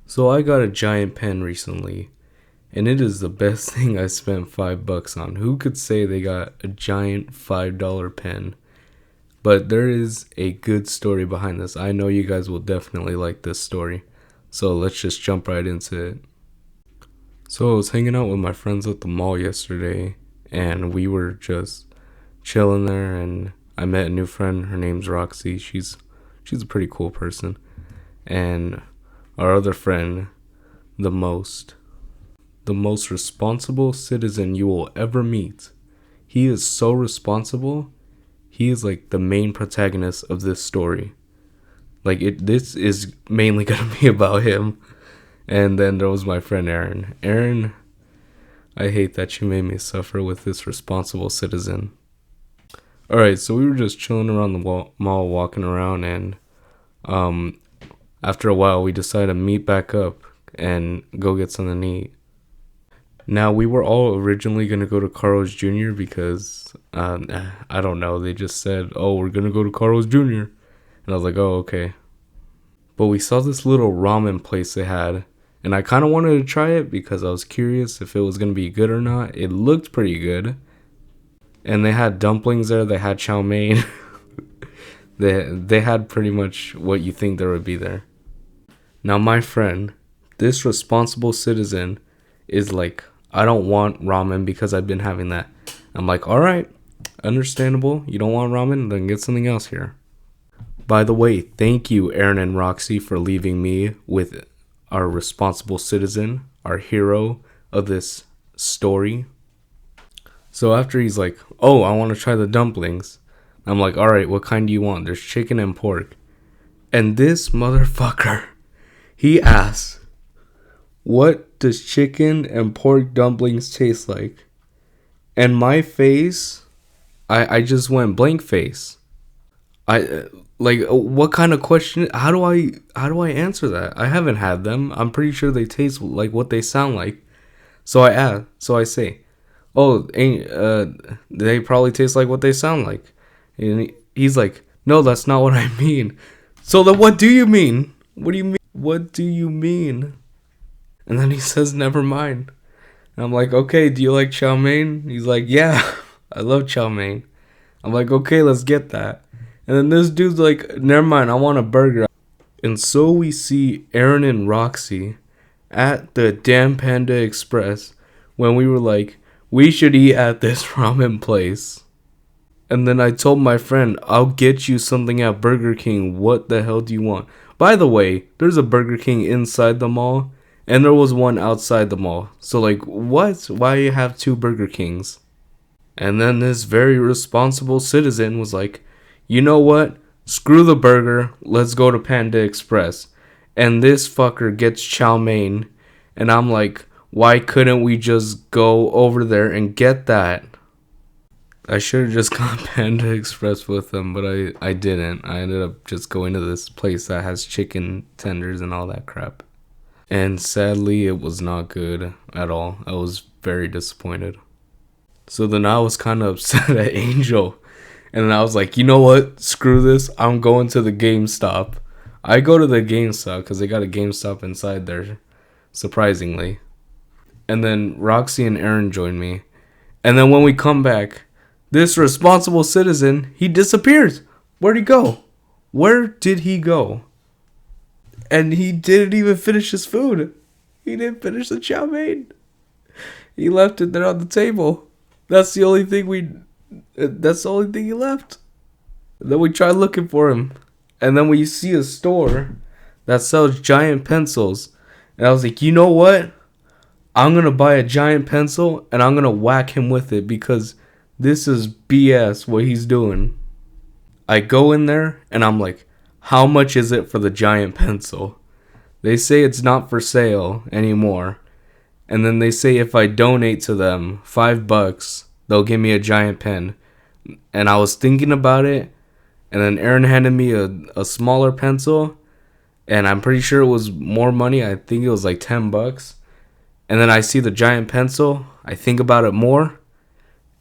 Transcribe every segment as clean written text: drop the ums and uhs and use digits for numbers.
So I got a giant pen recently, and it is the best thing I spent $5 on. Who could say they got a giant $5 pen? But there is a good story behind this. I know you guys will definitely like this story. So let's just jump right into it. So I was hanging out with my friends at the mall yesterday, and we were just chilling there, and I met a new friend. Her name's Roxy. She's a pretty cool person. And our other friend, the most responsible citizen you will ever meet. He is so responsible. He is like the main protagonist of this story. This is mainly gonna be about him. And then there was my friend Aaron. Aaron, I hate that you made me suffer with this responsible citizen. Alright, so we were just chilling around the mall, walking around, and after a while we decided to meet back up and go get something to eat. Now, we were all originally going to go to Carl's Jr. because, I don't know, they just said, oh, we're going to go to Carl's Jr. And I was like, oh, okay. But we saw this little ramen place they had, and I kind of wanted to try it because I was curious if it was going to be good or not. It looked pretty good. And they had dumplings there, they had chow mein. They had pretty much what you think there would be there. Now, my friend, this responsible citizen, is like, I don't want ramen because I've been having that. I'm like, all right, understandable. You don't want ramen? Then get something else here. By the way, thank you, Aaron and Roxy, for leaving me with our responsible citizen, our hero of this story. So after he's like, oh, I want to try the dumplings. I'm like, all right, what kind do you want? There's chicken and pork. And this motherfucker, he asks, what does chicken and pork dumplings taste like? And my face, I just went blank face. What kind of question? How do I answer that? I haven't had them. I'm pretty sure they taste like what they sound like. So I say, oh, they probably taste like what they sound like. And he's like, no, that's not what I mean. So then what do you mean? What do you mean? What do you mean? And then he says, never mind. And I'm like, okay, do you like chow mein? He's like, yeah, I love chow mein. I'm like, okay, let's get that. And then this dude's like, never mind, I want a burger. And so we see Aaron and Roxy at the damn Panda Express when we were like, we should eat at this ramen place. And then I told my friend, I'll get you something at Burger King. What the hell do you want? By the way, there's a Burger King inside the mall, and there was one outside the mall. So like, what? Why you have two Burger Kings? And then this very responsible citizen was like, you know what? Screw the burger. Let's go to Panda Express. And this fucker gets chow mein. And I'm like, why couldn't we just go over there and get that? I should have just gone Panda Express with them, but I didn't. I ended up just going to this place that has chicken tenders and all that crap. And sadly, it was not good at all. I was very disappointed. So then I was kind of upset at Angel. And then I was like, you know what? Screw this. I'm going to the GameStop. I go to the GameStop because they got a GameStop inside there, surprisingly. And then Roxy and Aaron joined me. And then when we come back, this responsible citizen, he disappears. Where'd he go? Where did he go? And he didn't even finish his food. He didn't finish the chow mein. He left it there on the table. That's the only thing he left. And then we tried looking for him. And then we see a store that sells giant pencils. And I was like, you know what? I'm going to buy a giant pencil and I'm going to whack him with it because this is BS what he's doing. I go in there and I'm like, how much is it for the giant pencil? They say it's not for sale anymore. And then they say if I donate to them $5, they'll give me a giant pen. And I was thinking about it. And then Aaron handed me a smaller pencil. And I'm pretty sure it was more money. I think it was like $10. And then I see the giant pencil. I think about it more.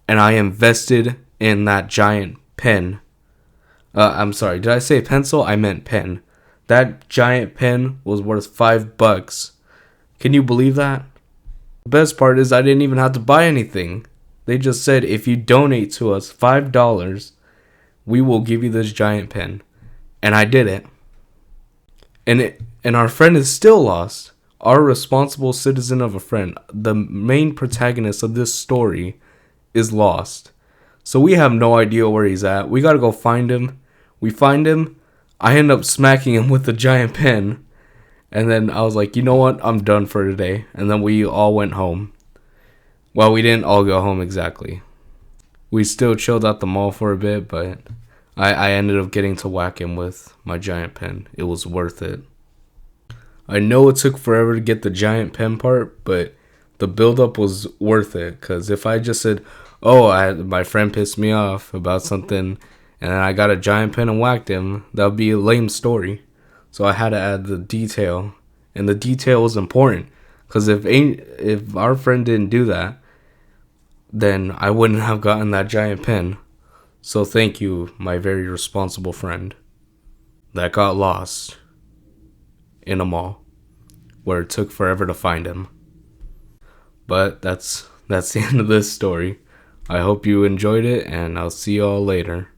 And I invested in that giant pen. I'm sorry, did I say pencil? I meant pen. That giant pen was worth $5. Can you believe that? The best part is I didn't even have to buy anything. They just said, if you donate to us $5, we will give you this giant pen. And I did it. And our friend is still lost. Our responsible citizen of a friend, the main protagonist of this story, is lost. So we have no idea where he's at. We gotta go find him. We find him. I end up smacking him with the giant pen. And then I was like, you know what? I'm done for today. And then we all went home. Well, we didn't all go home exactly. We still chilled at the mall for a bit, but I ended up getting to whack him with my giant pen. It was worth it. I know it took forever to get the giant pen part, but the build-up was worth it. Because if I just said, oh, my friend pissed me off about something, and then I got a giant pen and whacked him, that would be a lame story. So I had to add the detail. And the detail was important. Because if our friend didn't do that, then I wouldn't have gotten that giant pen. So thank you, my very responsible friend that got lost in a mall where it took forever to find him. But that's the end of this story. I hope you enjoyed it, and I'll see y'all later.